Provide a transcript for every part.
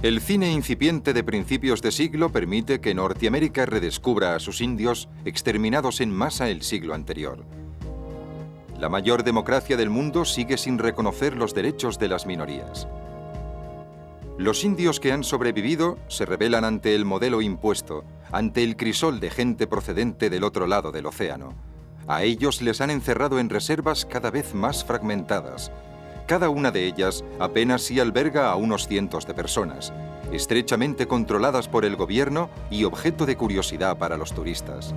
El cine incipiente de principios de siglo permite que Norteamérica redescubra a sus indios exterminados en masa el siglo anterior. La mayor democracia del mundo sigue sin reconocer los derechos de las minorías. Los indios que han sobrevivido se rebelan ante el modelo impuesto, ante el crisol de gente procedente del otro lado del océano. A ellos les han encerrado en reservas cada vez más fragmentadas. Cada una de ellas apenas si alberga a unos cientos de personas, estrechamente controladas por el gobierno y objeto de curiosidad para los turistas.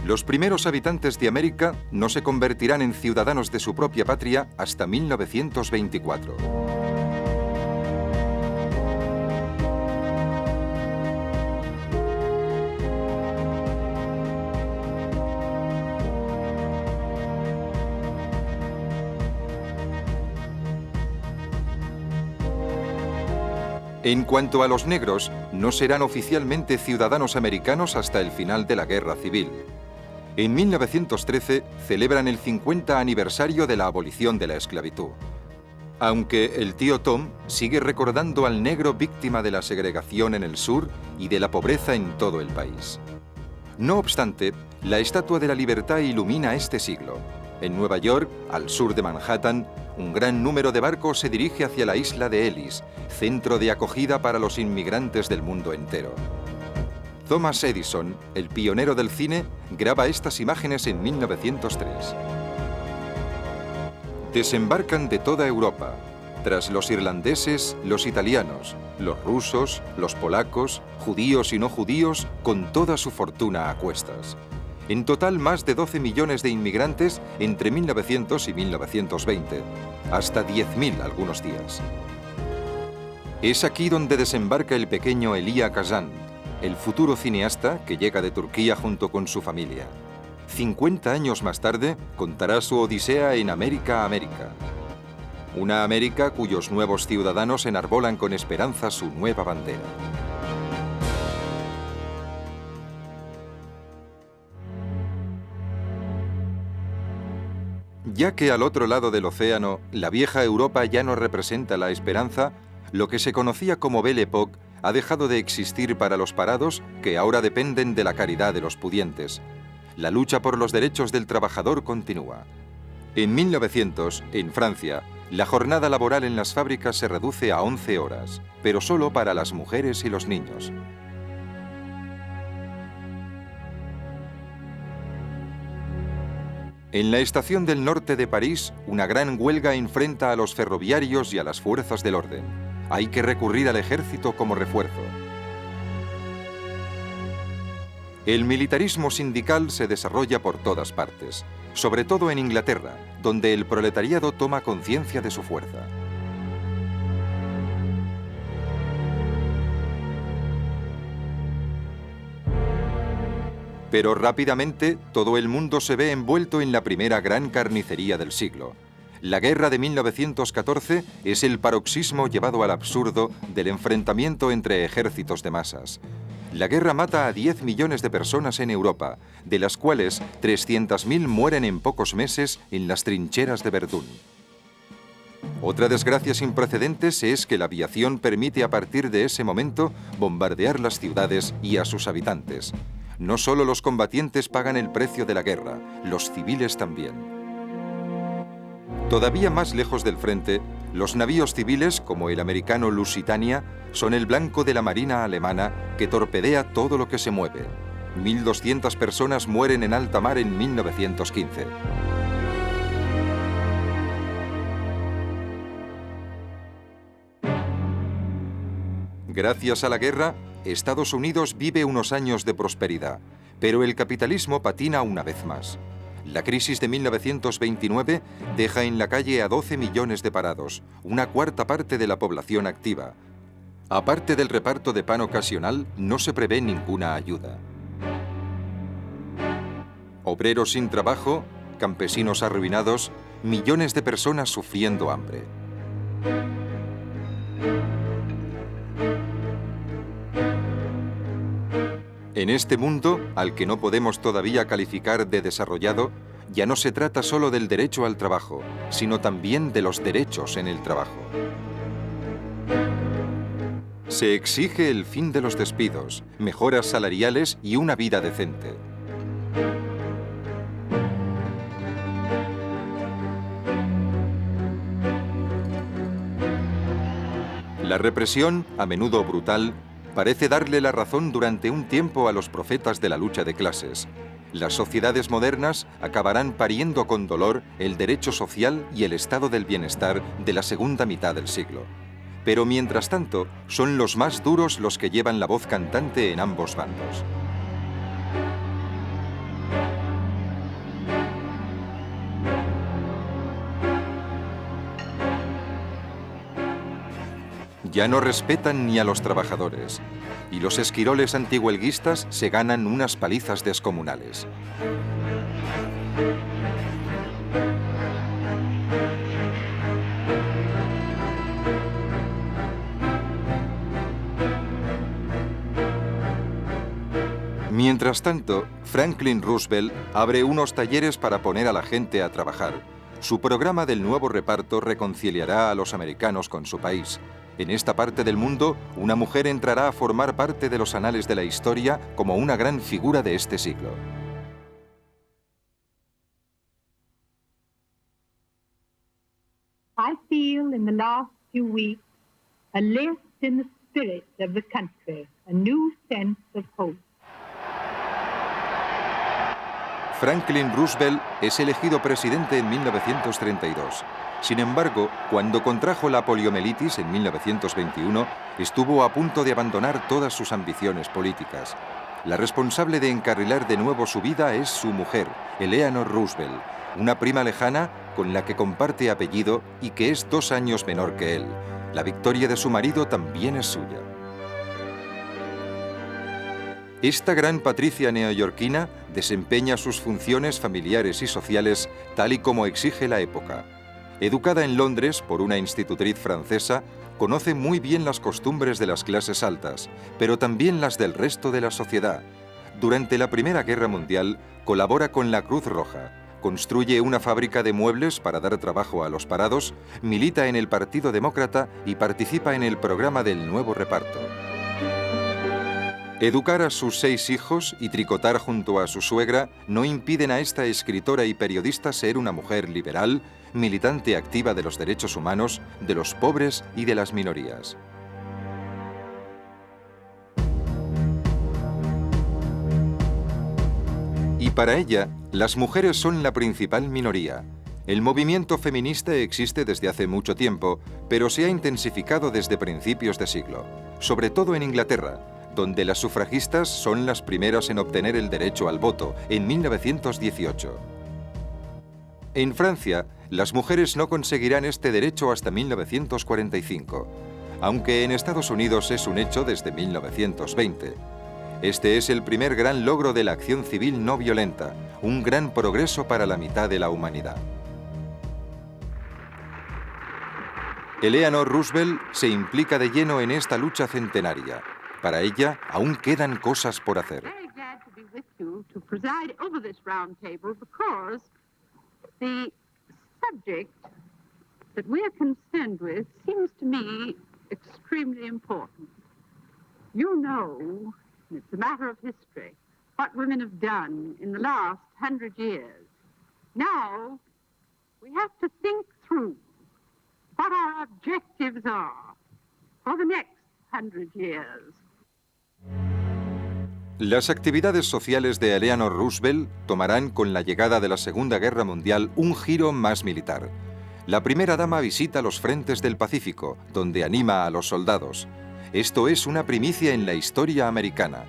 Los primeros habitantes de América no se convertirán en ciudadanos de su propia patria hasta 1924. En cuanto a los negros, no serán oficialmente ciudadanos americanos hasta el final de la Guerra Civil. En 1913 celebran el 50 aniversario de la abolición de la esclavitud. Aunque el tío Tom sigue recordando al negro víctima de la segregación en el sur y de la pobreza en todo el país. No obstante, la Estatua de la Libertad ilumina este siglo. En Nueva York, al sur de Manhattan, un gran número de barcos se dirige hacia la isla de Ellis, centro de acogida para los inmigrantes del mundo entero. Thomas Edison, el pionero del cine, graba estas imágenes en 1903. Desembarcan de toda Europa, tras los irlandeses, los italianos, los rusos, los polacos, judíos y no judíos, con toda su fortuna a cuestas. En total, más de 12 millones de inmigrantes entre 1900 y 1920, hasta 10.000 algunos días. Es aquí donde desembarca el pequeño Elia Kazan, el futuro cineasta que llega de Turquía junto con su familia. 50 años más tarde, contará su odisea en América. Una América cuyos nuevos ciudadanos enarbolan con esperanza su nueva bandera. Ya que al otro lado del océano, la vieja Europa ya no representa la esperanza, lo que se conocía como Belle Époque ha dejado de existir para los parados que ahora dependen de la caridad de los pudientes. La lucha por los derechos del trabajador continúa. En 1900, en Francia, la jornada laboral en las fábricas se reduce a 11 horas, pero solo para las mujeres y los niños. En la estación del norte de París, una gran huelga enfrenta a los ferroviarios y a las fuerzas del orden. Hay que recurrir al ejército como refuerzo. El militarismo sindical se desarrolla por todas partes, sobre todo en Inglaterra, donde el proletariado toma conciencia de su fuerza. Pero rápidamente todo el mundo se ve envuelto en la primera gran carnicería del siglo. La guerra de 1914 es el paroxismo llevado al absurdo del enfrentamiento entre ejércitos de masas. La guerra mata a 10 millones de personas en Europa, de las cuales 300.000 mueren en pocos meses en las trincheras de Verdún. Otra desgracia sin precedentes es que la aviación permite a partir de ese momento bombardear las ciudades y a sus habitantes. No solo los combatientes pagan el precio de la guerra, los civiles también. Todavía más lejos del frente, los navíos civiles, como el americano Lusitania, son el blanco de la marina alemana que torpedea todo lo que se mueve. 1.200 personas mueren en alta mar en 1915. Gracias a la guerra, Estados Unidos vive unos años de prosperidad, pero el capitalismo patina una vez más. La crisis de 1929 deja en la calle a 12 millones de parados, una cuarta parte de la población activa. Aparte del reparto de pan ocasional, no se prevé ninguna ayuda. Obreros sin trabajo, campesinos arruinados, millones de personas sufriendo hambre. En este mundo, al que no podemos todavía calificar de desarrollado, ya no se trata solo del derecho al trabajo, sino también de los derechos en el trabajo. Se exige el fin de los despidos, mejoras salariales y una vida decente. La represión, a menudo brutal, parece darle la razón durante un tiempo a los profetas de la lucha de clases. Las sociedades modernas acabarán pariendo con dolor el derecho social y el estado del bienestar de la segunda mitad del siglo. Pero mientras tanto, son los más duros los que llevan la voz cantante en ambos bandos. Ya no respetan ni a los trabajadores, y los esquiroles antihuelguistas se ganan unas palizas descomunales. Mientras tanto, Franklin Roosevelt abre unos talleres para poner a la gente a trabajar. Su programa del nuevo reparto reconciliará a los americanos con su país. En esta parte del mundo, una mujer entrará a formar parte de los anales de la historia como una gran figura de este siglo. I feel in the last few weeks a lift in the spirit of the country, a new sense of hope. Franklin Roosevelt es elegido presidente en 1932. Sin embargo, cuando contrajo la poliomielitis en 1921, estuvo a punto de abandonar todas sus ambiciones políticas. La responsable de encarrilar de nuevo su vida es su mujer, Eleanor Roosevelt, una prima lejana con la que comparte apellido y que es 2 años menor que él. La victoria de su marido también es suya. Esta gran patricia neoyorquina desempeña sus funciones familiares y sociales tal y como exige la época. Educada en Londres por una institutriz francesa, conoce muy bien las costumbres de las clases altas, pero también las del resto de la sociedad. Durante la Primera Guerra Mundial, colabora con la Cruz Roja, construye una fábrica de muebles para dar trabajo a los parados, milita en el Partido Demócrata y participa en el programa del nuevo reparto. Educar a sus 6 hijos y tricotar junto a su suegra no impiden a esta escritora y periodista ser una mujer liberal, militante activa de los derechos humanos, de los pobres y de las minorías. Y para ella, las mujeres son la principal minoría. El movimiento feminista existe desde hace mucho tiempo, pero se ha intensificado desde principios de siglo, sobre todo en Inglaterra, donde las sufragistas son las primeras en obtener el derecho al voto, en 1918. En Francia, las mujeres no conseguirán este derecho hasta 1945, aunque en Estados Unidos es un hecho desde 1920. Este es el primer gran logro de la acción civil no violenta, un gran progreso para la mitad de la humanidad. Eleanor Roosevelt se implica de lleno en esta lucha centenaria. Para ella, aún quedan cosas por hacer. The subject that we are concerned with seems to me extremely important. You know, it's a matter of history, what women have done in the last 100 years. Now, we have to think through what our objectives are for the next 100 years. Las actividades sociales de Eleanor Roosevelt tomarán con la llegada de la Segunda Guerra Mundial un giro más militar. La primera dama visita los frentes del Pacífico, donde anima a los soldados. Esto es una primicia en la historia americana.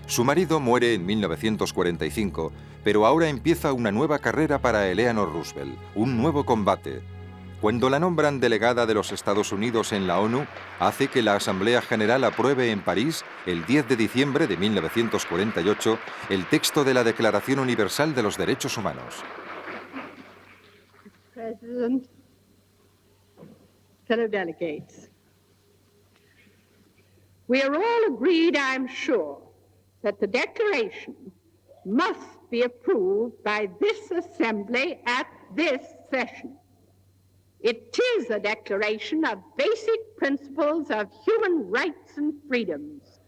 Su marido muere en 1945, pero ahora empieza una nueva carrera para Eleanor Roosevelt, un nuevo combate. Cuando la nombran delegada de los Estados Unidos en la ONU, hace que la Asamblea General apruebe en París, el 10 de diciembre de 1948, el texto de la Declaración Universal de los Derechos Humanos. President, fellow delegates, we are all agreed, I'm sure, that the Declaration must be approved by this Assembly at this session. It is a declaration of basic principles of human rights and freedoms,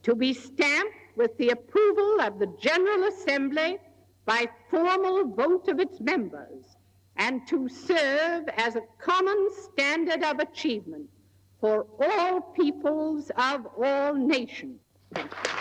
to be stamped with the approval of the General Assembly by formal vote of its members, and to serve as a common standard of achievement for all peoples of all nations. Thank you.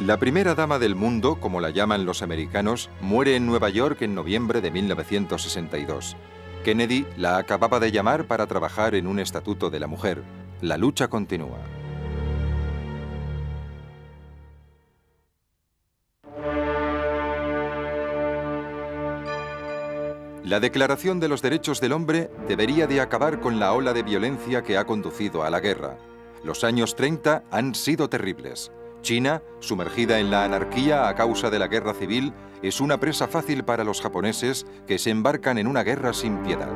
La primera dama del mundo, como la llaman los americanos, muere en Nueva York en noviembre de 1962. Kennedy la acababa de llamar para trabajar en un estatuto de la mujer. La lucha continúa. La Declaración de los Derechos del Hombre debería de acabar con la ola de violencia que ha conducido a la guerra. Los años 30 han sido terribles. China, sumergida en la anarquía a causa de la guerra civil, es una presa fácil para los japoneses que se embarcan en una guerra sin piedad.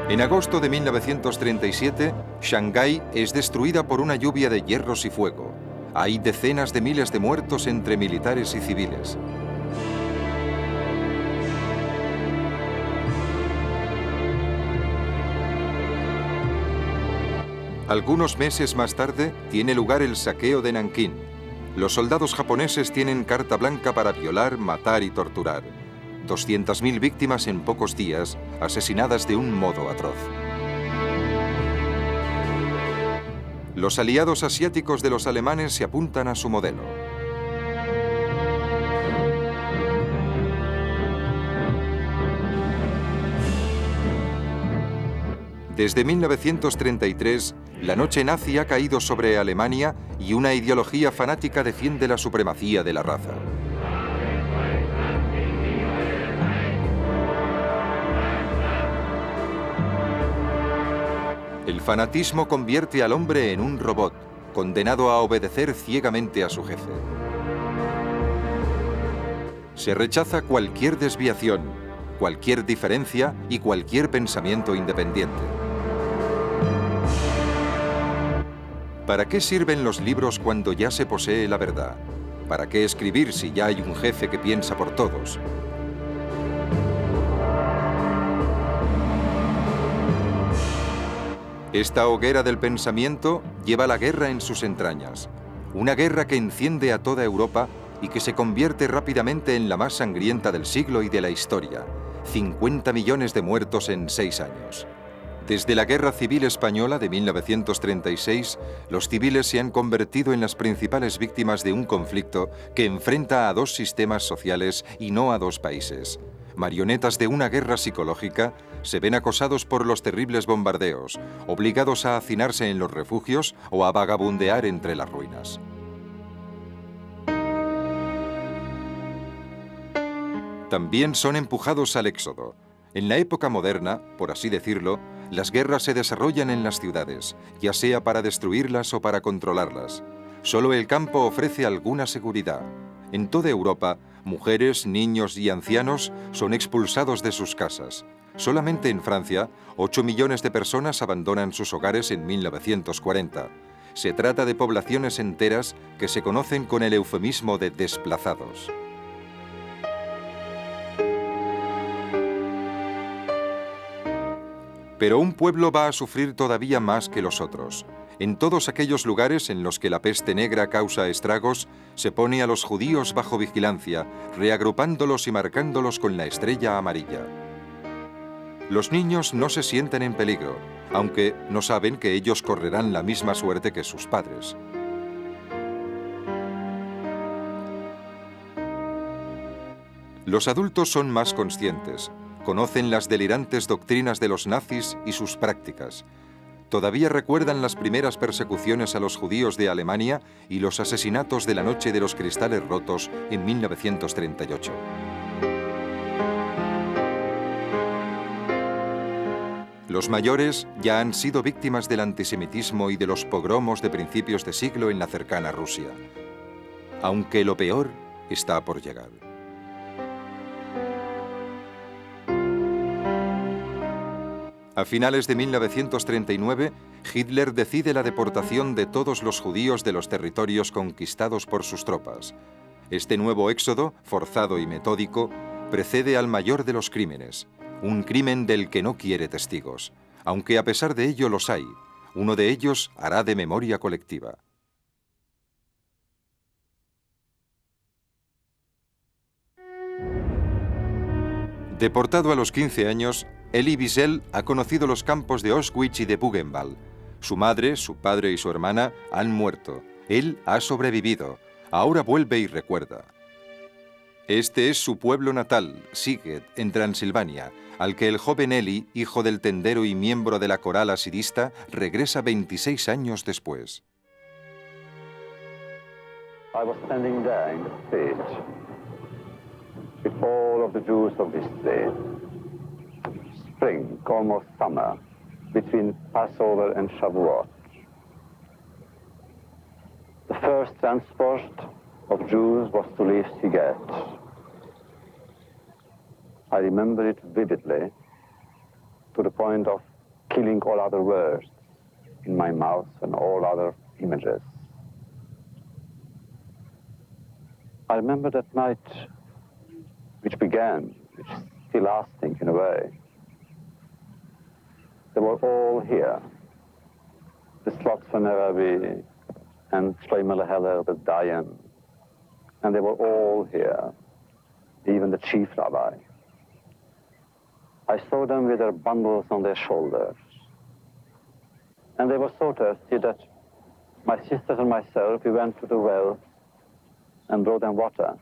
En agosto de 1937, Shanghái es destruida por una lluvia de hierros y fuego. Hay decenas de miles de muertos entre militares y civiles. Algunos meses más tarde, tiene lugar el saqueo de Nankín. Los soldados japoneses tienen carta blanca para violar, matar y torturar. 200.000 víctimas en pocos días, asesinadas de un modo atroz. Los aliados asiáticos de los alemanes se apuntan a su modelo. Desde 1933, la noche nazi ha caído sobre Alemania y una ideología fanática defiende la supremacía de la raza. El fanatismo convierte al hombre en un robot, condenado a obedecer ciegamente a su jefe. Se rechaza cualquier desviación, cualquier diferencia y cualquier pensamiento independiente. ¿Para qué sirven los libros cuando ya se posee la verdad? ¿Para qué escribir si ya hay un jefe que piensa por todos? Esta hoguera del pensamiento lleva la guerra en sus entrañas. Una guerra que enciende a toda Europa y que se convierte rápidamente en la más sangrienta del siglo y de la historia. 50 millones de muertos en 6 años. Desde la Guerra Civil Española de 1936, los civiles se han convertido en las principales víctimas de un conflicto que enfrenta a 2 sistemas sociales y no a 2 países. Marionetas de una guerra psicológica, se ven acosados por los terribles bombardeos, obligados a hacinarse en los refugios o a vagabundear entre las ruinas. También son empujados al éxodo. En la época moderna, por así decirlo, las guerras se desarrollan en las ciudades, ya sea para destruirlas o para controlarlas. Solo el campo ofrece alguna seguridad. En toda Europa, mujeres, niños y ancianos son expulsados de sus casas. Solamente en Francia, 8 millones de personas abandonan sus hogares en 1940. Se trata de poblaciones enteras que se conocen con el eufemismo de desplazados. Pero un pueblo va a sufrir todavía más que los otros. En todos aquellos lugares en los que la peste negra causa estragos, se pone a los judíos bajo vigilancia, reagrupándolos y marcándolos con la estrella amarilla. Los niños no se sienten en peligro, aunque no saben que ellos correrán la misma suerte que sus padres. Los adultos son más conscientes. Conocen las delirantes doctrinas de los nazis y sus prácticas. Todavía recuerdan las primeras persecuciones a los judíos de Alemania y los asesinatos de la Noche de los Cristales Rotos en 1938. Los mayores ya han sido víctimas del antisemitismo y de los pogromos de principios de siglo en la cercana Rusia. Aunque lo peor está por llegar. A finales de 1939, Hitler decide la deportación de todos los judíos de los territorios conquistados por sus tropas. Este nuevo éxodo, forzado y metódico, precede al mayor de los crímenes, un crimen del que no quiere testigos, aunque a pesar de ello los hay. Uno de ellos hará de memoria colectiva. Deportado a los 15 años, Elie Wiesel ha conocido los campos de Auschwitz y de Buchenwald. Su madre, su padre y su hermana han muerto. Él ha sobrevivido. Ahora vuelve y recuerda. Este es su pueblo natal, Sighet, en Transilvania, al que el joven Elie, hijo del tendero y miembro de la coral hasidista, regresa 26 años después. I was standing there in the stage with all of the Jews of this day. Spring, almost summer, between Passover and Shavuot. The first transport of Jews was to leave Sighet. I remember it vividly, to the point of killing all other words in my mouth and all other images. I remember that night, which began, which is still lasting in a way. They were all here. The Slots van Arabi and Shlomo Heller, the Dayan. And they were all here, even the chief rabbi. I saw them with their bundles on their shoulders. And they were so thirsty that my sisters and myself, we went to the well and brought them water.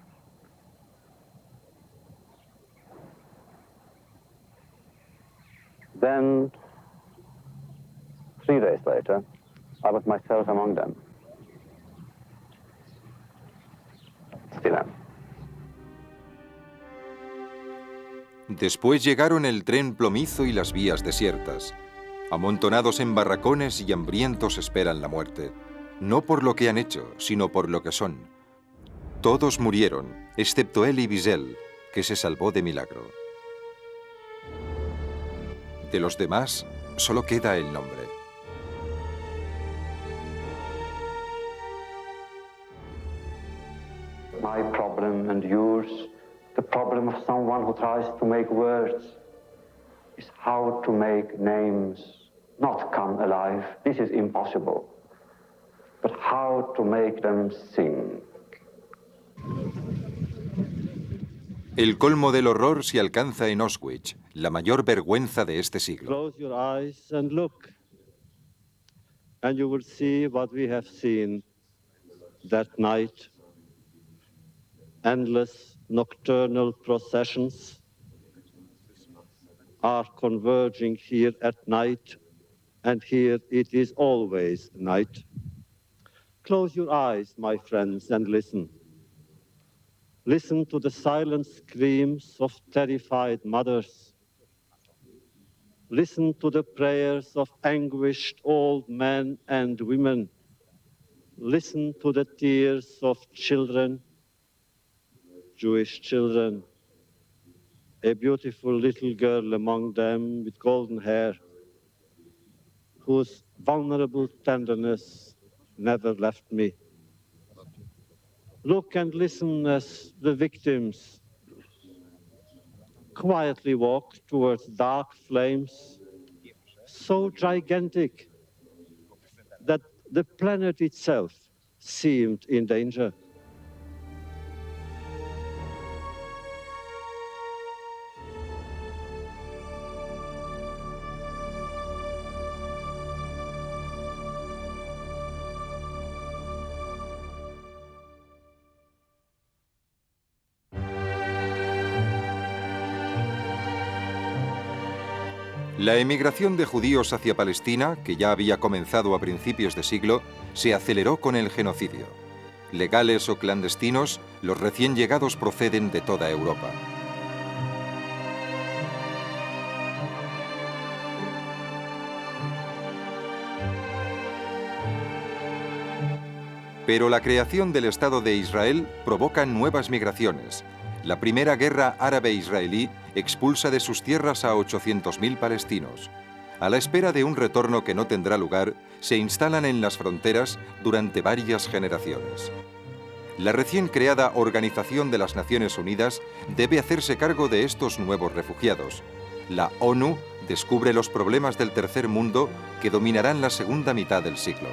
Then, 3 days later, I was myself among them. Still am. Después llegaron el tren plomizo y las vías desiertas. Amontonados en barracones y hambrientos esperan la muerte. No por lo que han hecho, sino por lo que son. Todos murieron, excepto Elie Wiesel, que se salvó de milagro. De los demás, solo queda el nombre. My problem and yours, the problem of someone who tries to make words, is how to make names not come alive. This is impossible. But how to make them sing. El colmo del horror se alcanza en Auschwitz, la mayor vergüenza de este siglo. Close your eyes and look, and you will see what we have seen that night. Endless nocturnal processions are converging here at night, and here it is always night. Close your eyes, my friends, and listen. Listen to the silent screams of terrified mothers. Listen to the prayers of anguished old men and women. Listen to the tears of children, Jewish children, a beautiful little girl among them with golden hair, whose vulnerable tenderness never left me. Look and listen as the victims quietly walk towards dark flames, so gigantic that the planet itself seemed in danger. La emigración de judíos hacia Palestina, que ya había comenzado a principios de siglo, se aceleró con el genocidio. Legales o clandestinos, los recién llegados proceden de toda Europa. Pero la creación del Estado de Israel provoca nuevas migraciones. La primera guerra árabe-israelí expulsa de sus tierras a 800.000 palestinos. a la espera de un retorno que no tendrá lugar, se instalan en las fronteras durante varias generaciones. La recién creada Organización de las Naciones Unidas debe hacerse cargo de estos nuevos refugiados. La ONU descubre los problemas del tercer mundo que dominarán la segunda mitad del siglo.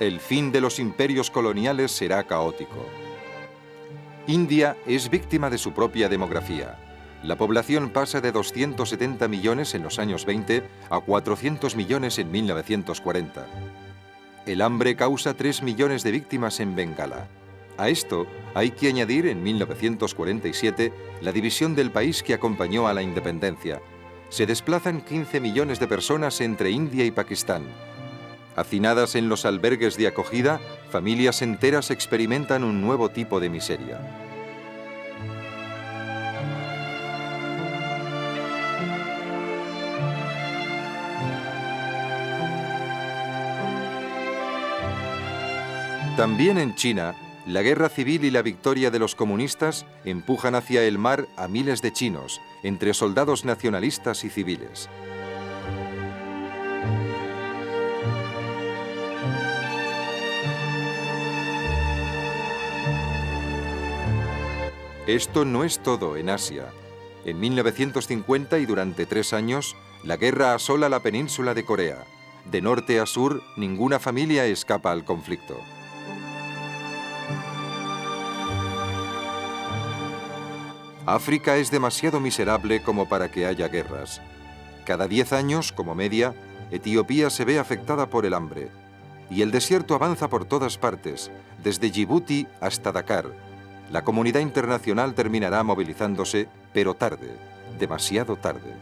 El fin de los imperios coloniales será caótico. India es víctima de su propia demografía. La población pasa de 270 millones en los años 20 a 400 millones en 1940. El hambre causa 3 millones de víctimas en Bengala. A esto hay que añadir en 1947 la división del país que acompañó a la independencia. Se desplazan 15 millones de personas entre India y Pakistán. Hacinadas en los albergues de acogida, familias enteras experimentan un nuevo tipo de miseria. También en China, la guerra civil y la victoria de los comunistas empujan hacia el mar a miles de chinos, entre soldados nacionalistas y civiles. Esto no es todo en Asia. En 1950 y durante 3 años, la guerra asola la península de Corea. De norte a sur, ninguna familia escapa al conflicto. África es demasiado miserable como para que haya guerras. Cada 10 años, como media, Etiopía se ve afectada por el hambre. Y el desierto avanza por todas partes, desde Djibouti hasta Dakar. La comunidad internacional terminará movilizándose, pero tarde, demasiado tarde.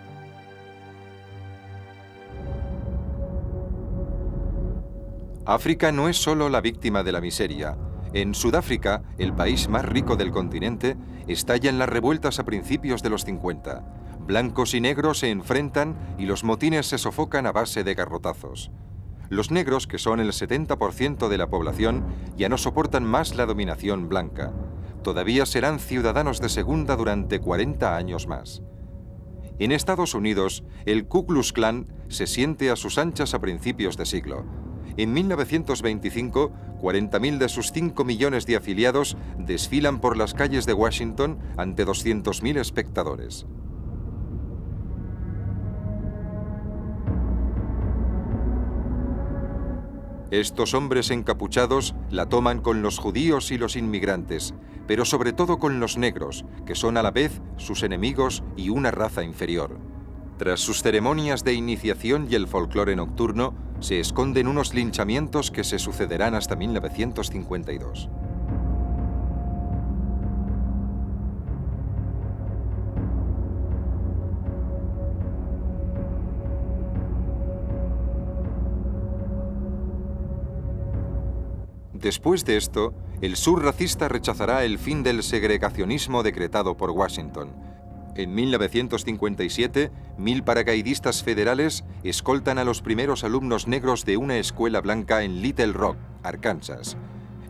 África no es solo la víctima de la miseria. En Sudáfrica, el país más rico del continente, estallan las revueltas a principios de los 50. Blancos y negros se enfrentan y los motines se sofocan a base de garrotazos. Los negros, que son el 70% de la población, ya no soportan más la dominación blanca. Todavía serán ciudadanos de segunda durante 40 años más. En Estados Unidos, el Ku Klux Klan se siente a sus anchas a principios de siglo. En 1925, 40.000 de sus 5 millones de afiliados desfilan por las calles de Washington ante 200.000 espectadores. Estos hombres encapuchados la toman con los judíos y los inmigrantes, pero sobre todo con los negros, que son a la vez sus enemigos y una raza inferior. Tras sus ceremonias de iniciación y el folclore nocturno, se esconden unos linchamientos que se sucederán hasta 1952. Después de esto, el sur racista rechazará el fin del segregacionismo decretado por Washington. En 1957, 1000 paracaidistas federales escoltan a los primeros alumnos negros de una escuela blanca en Little Rock, Arkansas.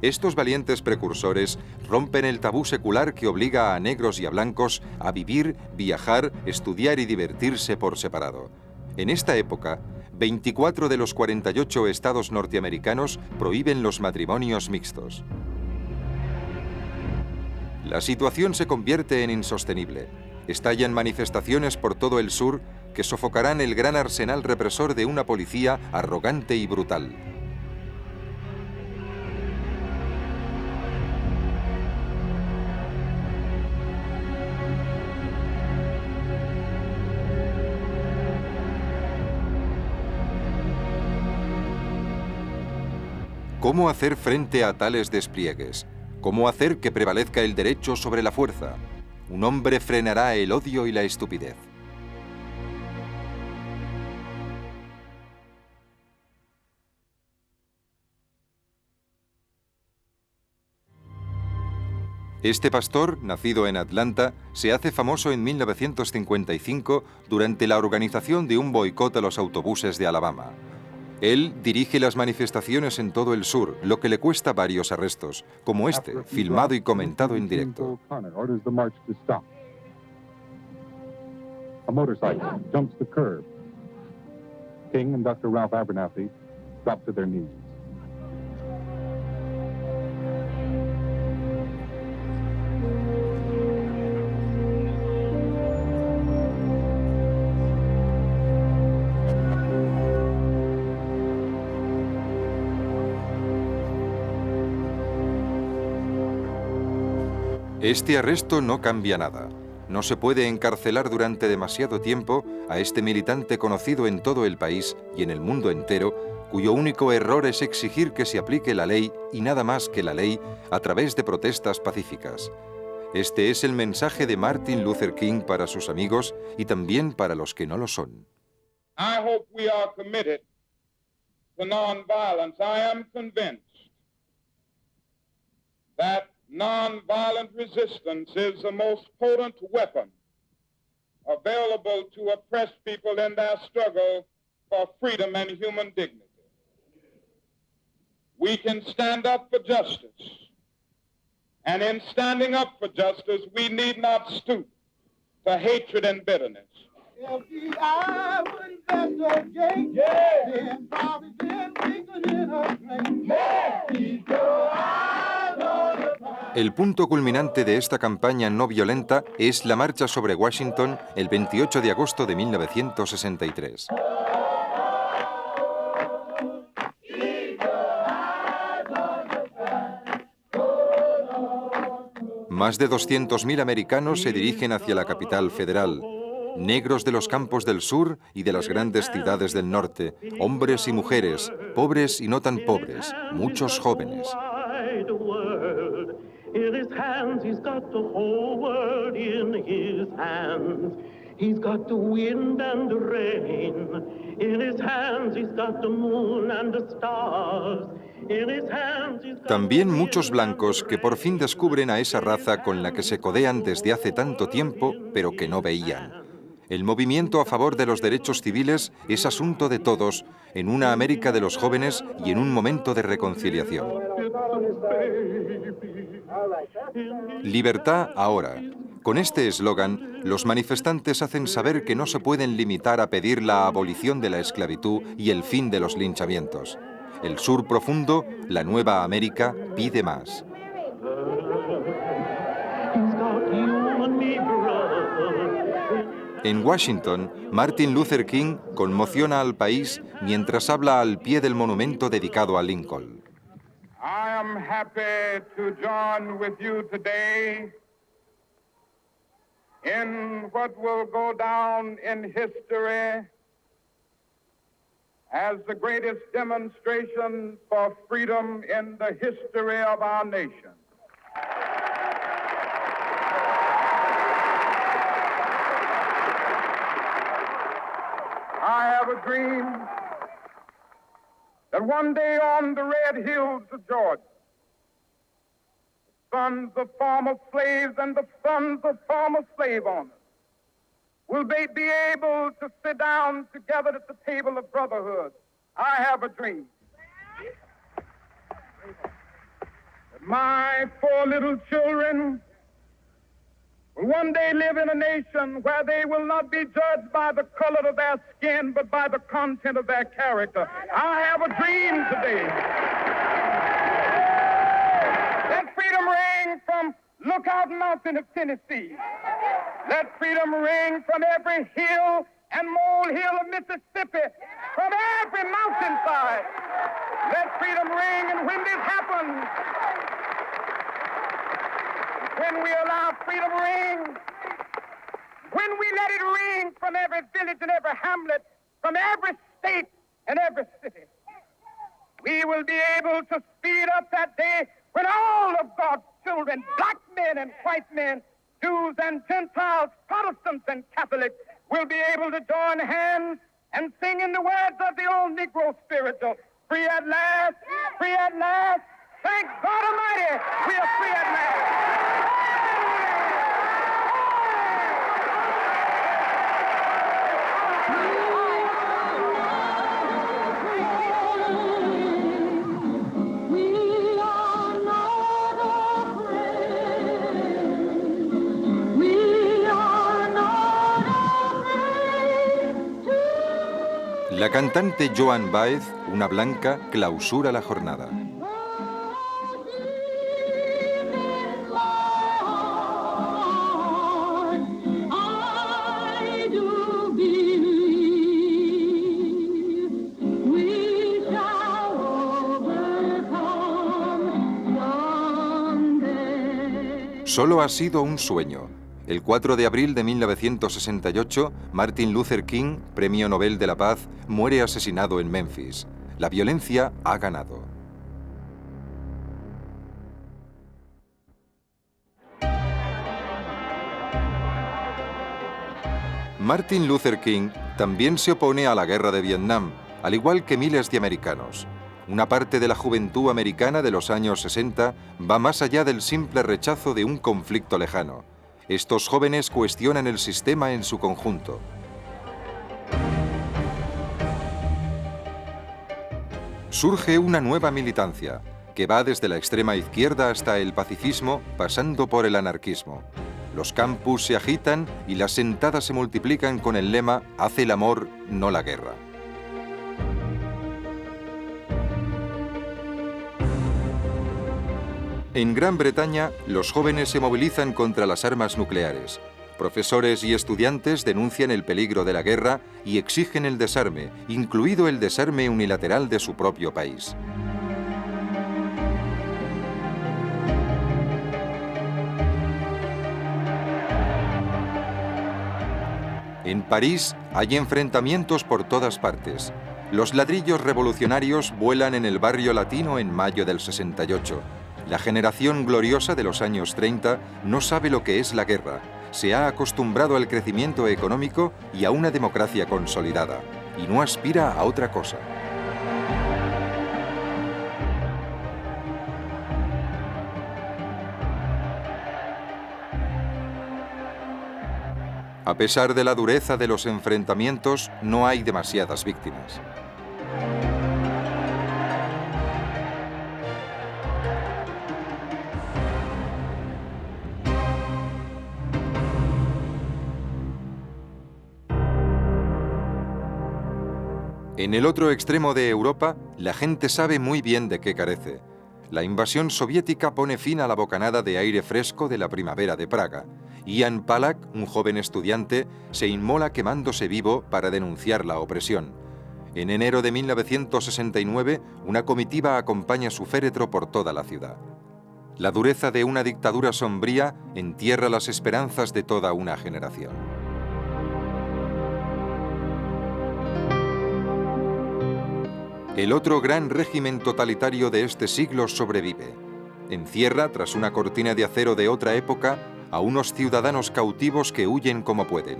Estos valientes precursores rompen el tabú secular que obliga a negros y a blancos a vivir, viajar, estudiar y divertirse por separado. En esta época, 24 de los 48 estados norteamericanos prohíben los matrimonios mixtos. La situación se convierte en insostenible. Estallan manifestaciones por todo el sur que sofocarán el gran arsenal represor de una policía arrogante y brutal. ¿Cómo hacer frente a tales despliegues? ¿Cómo hacer que prevalezca el derecho sobre la fuerza? Un hombre frenará el odio y la estupidez. Este pastor, nacido en Atlanta, se hace famoso en 1955 durante la organización de un boicot a los autobuses de Alabama. Él dirige las manifestaciones en todo el sur, lo que le cuesta varios arrestos, como este, filmado y comentado en directo. A motorcycle jumps the curb. King and Dr. Ralph Abernathy drop to their knees. Este arresto no cambia nada. No se puede encarcelar durante demasiado tiempo a este militante conocido en todo el país y en el mundo entero, cuyo único error es exigir que se aplique la ley y nada más que la ley a través de protestas pacíficas. Este es el mensaje de Martin Luther King para sus amigos y también para los que no lo son. I hope we are committed to nonviolence. I am convinced that nonviolent resistance is the most potent weapon available to oppressed people in their struggle for freedom and human dignity. We can stand up for justice, and in standing up for justice, we need not stoop to hatred and bitterness. If the eye would investigate, then probably been thinking in a place. Keep your eyes on the prize. El punto culminante de esta campaña no violenta es la marcha sobre Washington el 28 de agosto de 1963. Más de 200.000 americanos se dirigen hacia la capital federal. Negros de los campos del sur y de las grandes ciudades del norte, hombres y mujeres, pobres y no tan pobres, muchos jóvenes. In his hands, he's got the whole world in his hands. He's got the wind and the rain. In his hands, he's got the moon and the stars. In his hands, he's got También muchos blancos que por fin descubren a esa raza con la que se codean desde hace tanto tiempo, pero que no veían. El movimiento a favor de los derechos civiles es asunto de todos, en una América de los jóvenes y en un momento de reconciliación. Libertad ahora. Con este eslogan, los manifestantes hacen saber que no se pueden limitar a pedir la abolición de la esclavitud y el fin de los linchamientos. El sur profundo, la nueva América, pide más. En Washington, Martin Luther King conmociona al país mientras habla al pie del monumento dedicado a Lincoln. I am happy to join with you today in what will go down in history as the greatest demonstration for freedom in the history of our nation. I have a dream that one day on the red hills of Georgia, the sons of former slaves and the sons of former slave owners will be able to sit down together at the table of brotherhood. I have a dream that my 4 little children will one day live in a nation where they will not be judged by the color of their skin, but by the content of their character. I have a dream today. Let freedom ring from Lookout Mountain of Tennessee. Let freedom ring from every hill and molehill of Mississippi, from every mountainside. Let freedom ring, and when this happens, when we allow freedom ring, when we let it ring from every village and every hamlet, from every state and every city, we will be able to speed up that day when all of God's children, black men and white men, Jews and Gentiles, Protestants and Catholics, will be able to join hands and sing in the words of the old Negro spiritual, free at last, free at last. Thank God Almighty, we are free at last. La cantante Joan Baez, una blanca, clausura la jornada. Solo ha sido un sueño. El 4 de abril de 1968, Martin Luther King, Premio Nobel de la Paz, muere asesinado en Memphis. La violencia ha ganado. Martin Luther King también se opone a la guerra de Vietnam, al igual que miles de americanos. Una parte de la juventud americana de los años 60 va más allá del simple rechazo de un conflicto lejano. Estos jóvenes cuestionan el sistema en su conjunto. Surge una nueva militancia, que va desde la extrema izquierda hasta el pacifismo, pasando por el anarquismo. Los campus se agitan y las sentadas se multiplican con el lema «Haz el amor, no la guerra». En Gran Bretaña, los jóvenes se movilizan contra las armas nucleares. Profesores y estudiantes denuncian el peligro de la guerra y exigen el desarme, incluido el desarme unilateral de su propio país. En París hay enfrentamientos por todas partes. Los ladrillos revolucionarios vuelan en el barrio latino en mayo del 68. La generación gloriosa de los años 30 no sabe lo que es la guerra. Se ha acostumbrado al crecimiento económico y a una democracia consolidada, y no aspira a otra cosa. A pesar de la dureza de los enfrentamientos, no hay demasiadas víctimas. En el otro extremo de Europa, la gente sabe muy bien de qué carece. La invasión soviética pone fin a la bocanada de aire fresco de la primavera de Praga. Jan Palach, un joven estudiante, se inmola quemándose vivo para denunciar la opresión. En enero de 1969, una comitiva acompaña su féretro por toda la ciudad. La dureza de una dictadura sombría entierra las esperanzas de toda una generación. El otro gran régimen totalitario de este siglo sobrevive. Encierra, tras una cortina de acero de otra época, a unos ciudadanos cautivos que huyen como pueden.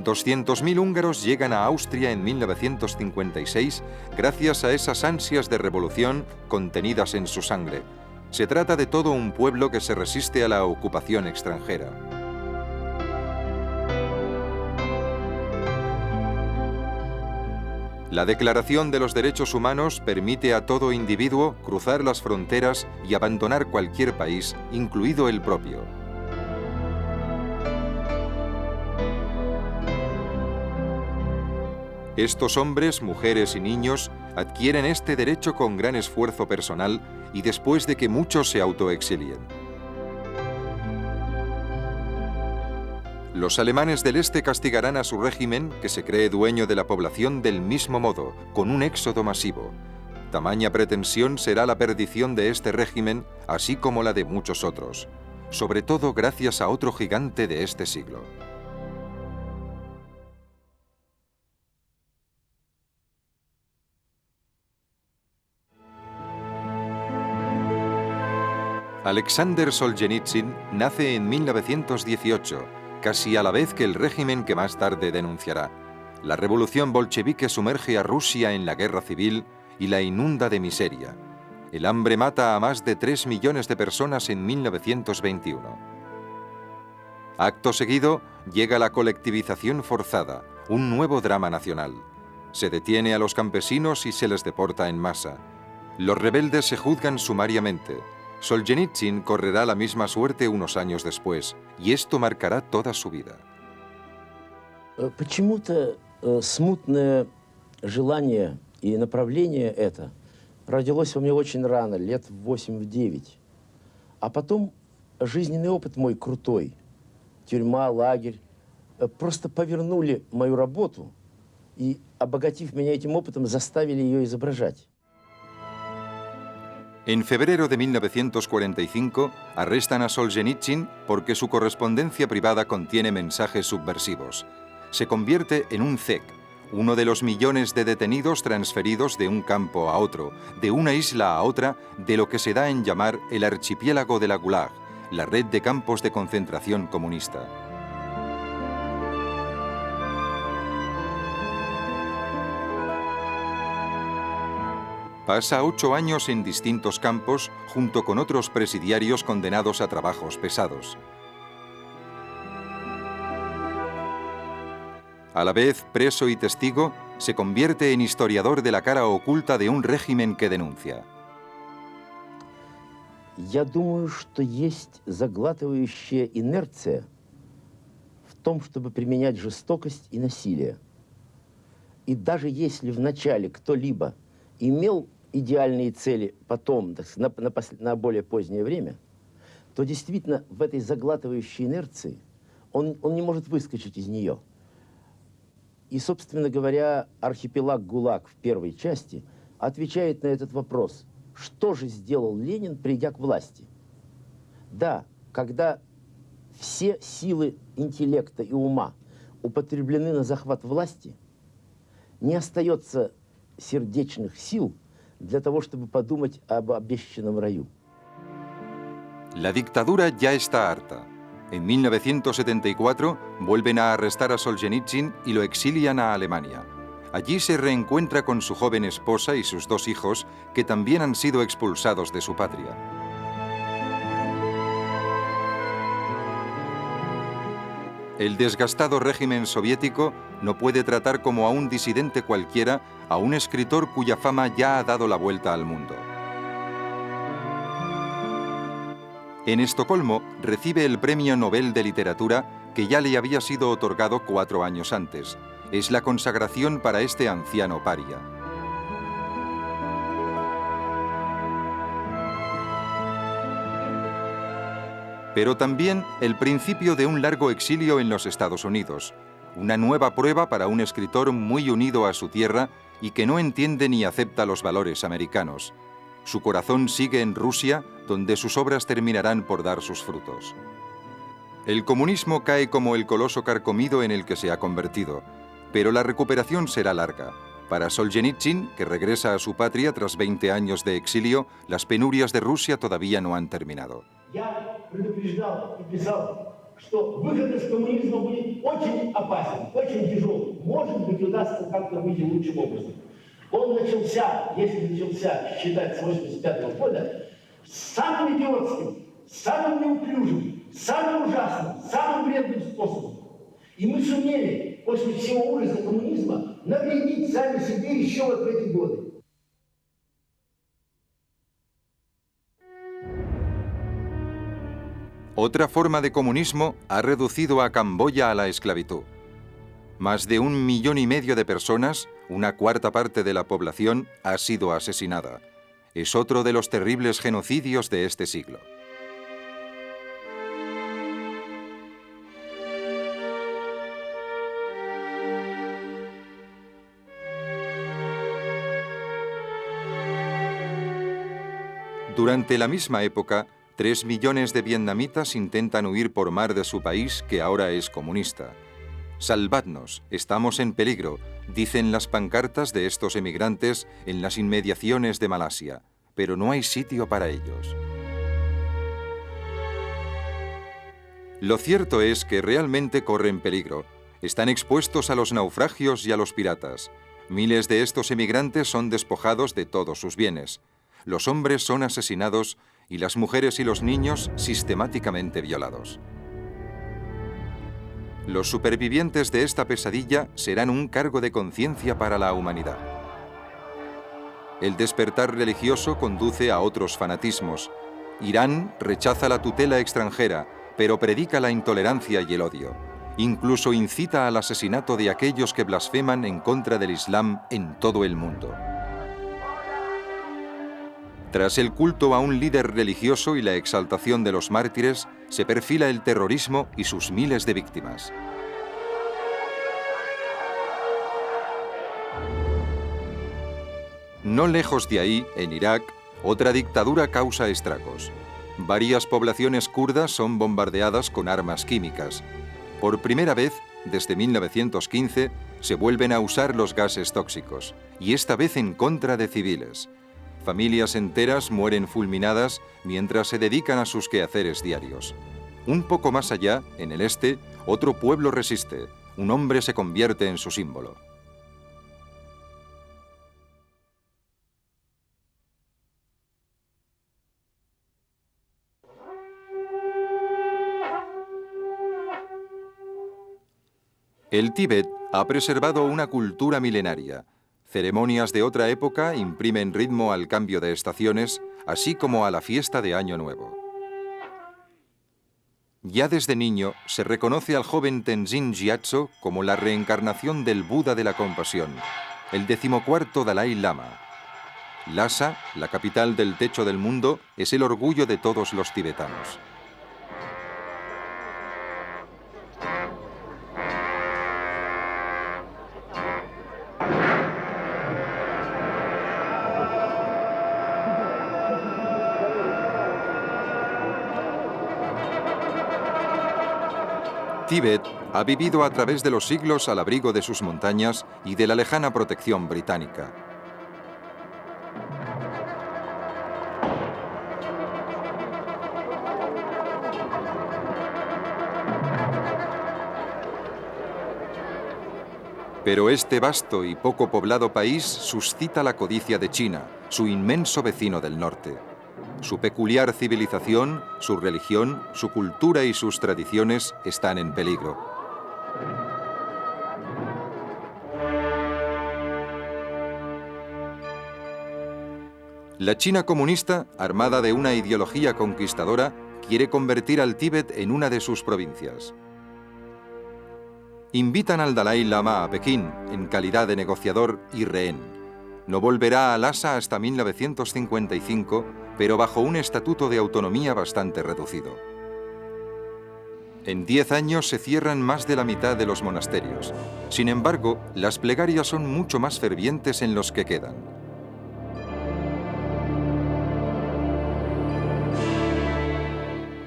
200.000 húngaros llegan a Austria en 1956 gracias a esas ansias de revolución contenidas en su sangre. Se trata de todo un pueblo que se resiste a la ocupación extranjera. La Declaración de los Derechos Humanos permite a todo individuo cruzar las fronteras y abandonar cualquier país, incluido el propio. Estos hombres, mujeres y niños adquieren este derecho con gran esfuerzo personal y después de que muchos se autoexilien. Los alemanes del Este castigarán a su régimen, que se cree dueño de la población, del mismo modo, con un éxodo masivo. Tamaña pretensión será la perdición de este régimen, así como la de muchos otros, sobre todo gracias a otro gigante de este siglo. Alexander Solzhenitsyn nace en 1918, casi a la vez que el régimen que más tarde denunciará. La revolución bolchevique sumerge a Rusia en la guerra civil y la inunda de miseria. El hambre mata a más de 3 millones de personas en 1921. Acto seguido, llega la colectivización forzada, un nuevo drama nacional. Se detiene a los campesinos y se les deporta en masa. Los rebeldes se juzgan sumariamente. Solzhenitsyn correrá la misma suerte unos años después, y esto marcará toda su vida. Почему-то смутное желание и направление это родилось во мне очень рано, лет в 8-9. А потом жизненный опыт мой крутой, тюрьма, лагерь, просто повернули мою работу и, обогатив меня этим опытом, заставили ее изображать. En febrero de 1945 arrestan a Solzhenitsyn porque su correspondencia privada contiene mensajes subversivos. Se convierte en un zec, uno de los millones de detenidos transferidos de un campo a otro, de una isla a otra, de lo que se da en llamar el archipiélago de la Gulag, la red de campos de concentración comunista. Pasa 8 años en distintos campos junto con otros presidiarios condenados a trabajos pesados. A la vez, preso y testigo, se convierte en historiador de la cara oculta de un régimen que denuncia. Я думаю, что есть заглатывающая инерция в том, чтобы применять жестокость и насилие. И даже если вначале кто-либо имел идеальные цели потом, так сказать, на более позднее время, то действительно в этой заглатывающей инерции он не может выскочить из нее. И, собственно говоря, архипелаг ГУЛАГ в первой части отвечает на этот вопрос. Что же сделал Ленин, придя к власти? Да, когда все силы интеллекта и ума употреблены на захват власти, не остается сердечных сил для того, чтобы подумать об обещанном раю. La dictadura ya está harta. En 1974 vuelven a arrestar a Solzhenitsyn y lo exilian a Alemania. Allí se reencuentra con su joven esposa y sus 2 hijos, que también han sido expulsados de su patria. El desgastado régimen soviético no puede tratar como a un disidente cualquiera a un escritor cuya fama ya ha dado la vuelta al mundo. En Estocolmo recibe el Premio Nobel de Literatura que ya le había sido otorgado 4 años antes. Es la consagración para este anciano paria. Pero también el principio de un largo exilio en los Estados Unidos, una nueva prueba para un escritor muy unido a su tierra y que no entiende ni acepta los valores americanos. Su corazón sigue en Rusia, donde sus obras terminarán por dar sus frutos. El comunismo cae como el coloso carcomido en el que se ha convertido, pero la recuperación será larga. Para Solzhenitsyn, que regresa a su patria tras 20 años de exilio, las penurias de Rusia todavía no han terminado. Я предупреждал и писал, что выход из коммунизма будет очень опасен, очень тяжелый. Может быть, удастся как-то выйти лучшим образом. Он начался, если начался считать с 1985 года, самым идиотским, самым неуклюжим, самым ужасным, самым вредным способом. И мы сумели после всего ужаса коммунизма навредить сами себе еще вот в эти годы. Otra forma de comunismo ha reducido a Camboya a la esclavitud. Más de 1,5 millones de personas, una cuarta parte de la población, ha sido asesinada. Es otro de los terribles genocidios de este siglo. Durante la misma época, 3 millones de vietnamitas intentan huir por mar de su país, que ahora es comunista. Salvadnos, estamos en peligro, dicen las pancartas de estos emigrantes en las inmediaciones de Malasia, pero no hay sitio para ellos. Lo cierto es que realmente corren peligro. Están expuestos a los naufragios y a los piratas. Miles de estos emigrantes son despojados de todos sus bienes. Los hombres son asesinados y las mujeres y los niños sistemáticamente violados. Los supervivientes de esta pesadilla serán un cargo de conciencia para la humanidad. El despertar religioso conduce a otros fanatismos. Irán rechaza la tutela extranjera, pero predica la intolerancia y el odio. Incluso incita al asesinato de aquellos que blasfeman en contra del Islam en todo el mundo. Tras el culto a un líder religioso y la exaltación de los mártires, se perfila el terrorismo y sus miles de víctimas. No lejos de ahí, en Irak, otra dictadura causa estragos. Varias poblaciones kurdas son bombardeadas con armas químicas. Por primera vez, desde 1915, se vuelven a usar los gases tóxicos, y esta vez en contra de civiles. Familias enteras mueren fulminadas mientras se dedican a sus quehaceres diarios. Un poco más allá, en el este, otro pueblo resiste. Un hombre se convierte en su símbolo. El Tíbet ha preservado una cultura milenaria. Ceremonias de otra época imprimen ritmo al cambio de estaciones, así como a la fiesta de Año Nuevo. Ya desde niño se reconoce al joven Tenzin Gyatso como la reencarnación del Buda de la compasión, el 14º Dalai Lama. Lhasa, la capital del techo del mundo, es el orgullo de todos los tibetanos. Tíbet ha vivido a través de los siglos al abrigo de sus montañas y de la lejana protección británica. Pero este vasto y poco poblado país suscita la codicia de China, su inmenso vecino del norte. Su peculiar civilización, su religión, su cultura y sus tradiciones están en peligro. La China comunista, armada de una ideología conquistadora, quiere convertir al Tíbet en una de sus provincias. Invitan al Dalai Lama a Pekín, en calidad de negociador y rehén. No volverá a Lhasa hasta 1955, pero bajo un estatuto de autonomía bastante reducido. En 10 años se cierran más de la mitad de los monasterios. Sin embargo, las plegarias son mucho más fervientes en los que quedan.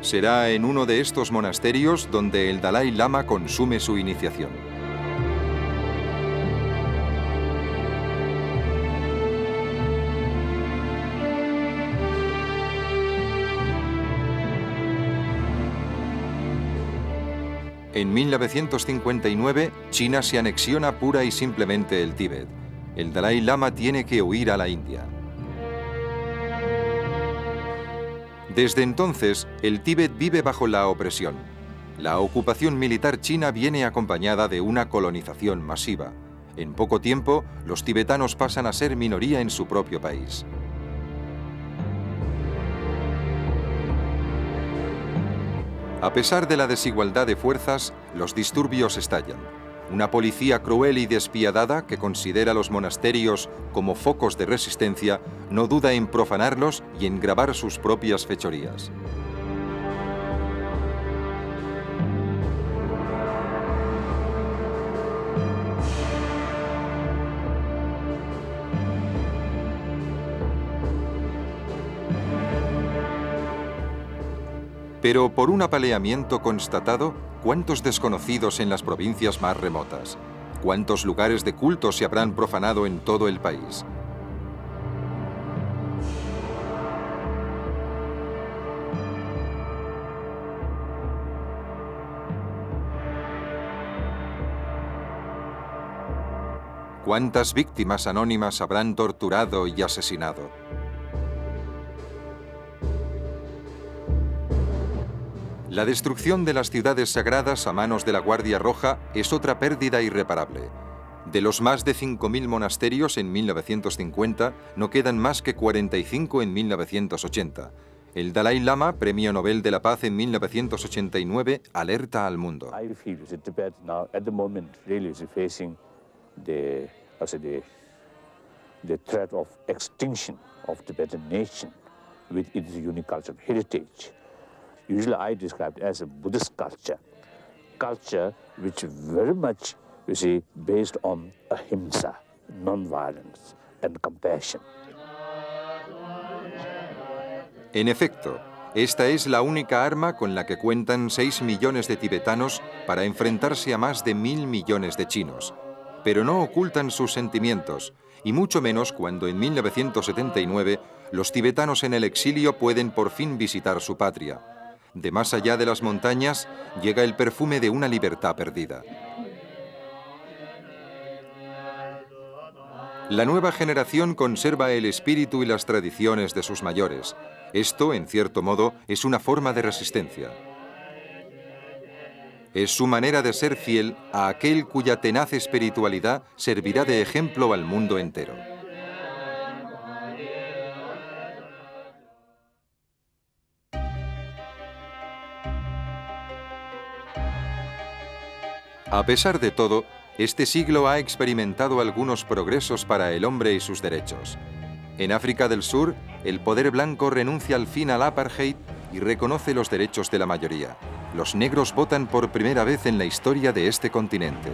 Será en uno de estos monasterios donde el Dalai Lama consume su iniciación. En 1959, China se anexiona pura y simplemente el Tíbet. El Dalai Lama tiene que huir a la India. Desde entonces, el Tíbet vive bajo la opresión. La ocupación militar china viene acompañada de una colonización masiva. En poco tiempo, los tibetanos pasan a ser minoría en su propio país. A pesar de la desigualdad de fuerzas, los disturbios estallan. Una policía cruel y despiadada que considera los monasterios como focos de resistencia no duda en profanarlos y en grabar sus propias fechorías. Pero por un apaleamiento constatado, ¿cuántos desconocidos en las provincias más remotas? ¿Cuántos lugares de culto se habrán profanado en todo el país? ¿Cuántas víctimas anónimas habrán torturado y asesinado? La destrucción de las ciudades sagradas a manos de la Guardia Roja es otra pérdida irreparable. De los más de 5.000 monasterios en 1950, no quedan más que 45 en 1980. El Dalai Lama, Premio Nobel de la Paz en 1989, alerta al mundo. I feel that Tibet now, at the moment, really is facing the threat of extinction of Tibetan nation with its unique cultural heritage. Usually I describe it as a Buddhist culture which very much, you see, based on ahimsa, non-violence and compassion. En efecto, esta es la única arma con la que cuentan 6 millones de tibetanos para enfrentarse a más de 1.000 millones de chinos. Pero no ocultan sus sentimientos, y mucho menos cuando en 1979 los tibetanos en el exilio pueden por fin visitar su patria. De más allá de las montañas llega el perfume de una libertad perdida. La nueva generación conserva el espíritu y las tradiciones de sus mayores. Esto, en cierto modo, es una forma de resistencia. Es su manera de ser fiel a aquel cuya tenaz espiritualidad servirá de ejemplo al mundo entero. A pesar de todo, este siglo ha experimentado algunos progresos para el hombre y sus derechos. En África del Sur, el poder blanco renuncia al fin al apartheid y reconoce los derechos de la mayoría. Los negros votan por primera vez en la historia de este continente.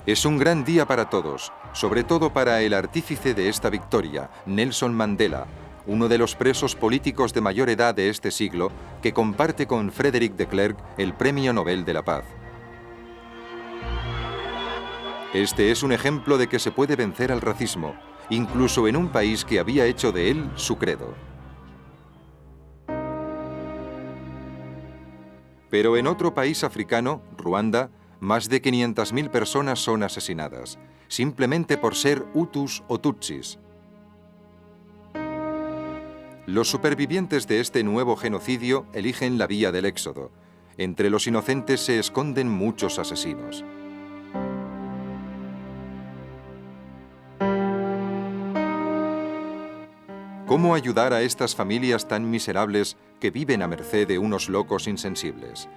Es un gran día para todos, sobre todo para el artífice de esta victoria, Nelson Mandela, uno de los presos políticos de mayor edad de este siglo, que comparte con Frédéric de Klerk el Premio Nobel de la Paz. Este es un ejemplo de que se puede vencer al racismo, incluso en un país que había hecho de él su credo. Pero en otro país africano, Ruanda, más de 500.000 personas son asesinadas, simplemente por ser hutus o tutsis. Los supervivientes de este nuevo genocidio eligen la vía del éxodo. Entre los inocentes se esconden muchos asesinos. ¿Cómo ayudar a estas familias tan miserables que viven a merced de unos locos insensibles?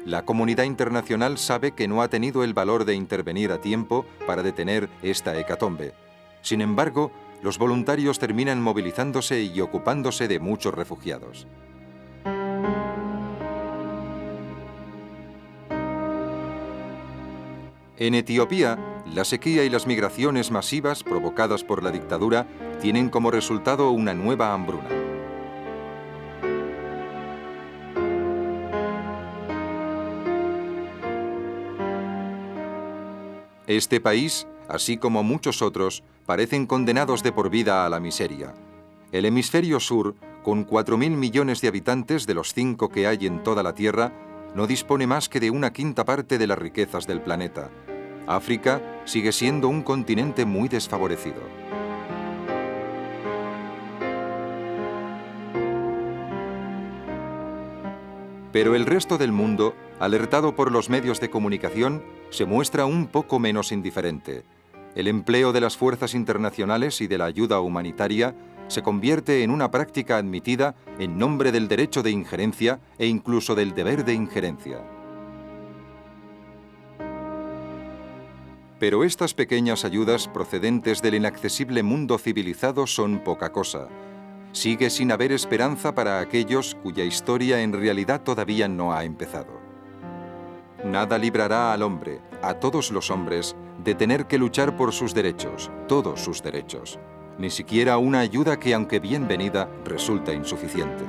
La comunidad internacional sabe que no ha tenido el valor de intervenir a tiempo para detener esta hecatombe. Sin embargo, los voluntarios terminan movilizándose y ocupándose de muchos refugiados. En Etiopía, la sequía y las migraciones masivas provocadas por la dictadura tienen como resultado una nueva hambruna. Este país, así como muchos otros, parecen condenados de por vida a la miseria. El hemisferio sur, con 4.000 millones de habitantes de los 5 que hay en toda la Tierra, no dispone más que de una quinta parte de las riquezas del planeta. África sigue siendo un continente muy desfavorecido. Pero el resto del mundo, alertado por los medios de comunicación, se muestra un poco menos indiferente. El empleo de las fuerzas internacionales y de la ayuda humanitaria se convierte en una práctica admitida en nombre del derecho de injerencia e incluso del deber de injerencia. Pero estas pequeñas ayudas procedentes del inaccesible mundo civilizado son poca cosa. Sigue sin haber esperanza para aquellos cuya historia en realidad todavía no ha empezado. Nada librará al hombre, a todos los hombres, de tener que luchar por sus derechos, todos sus derechos. Ni siquiera una ayuda que, aunque bienvenida, resulta insuficiente.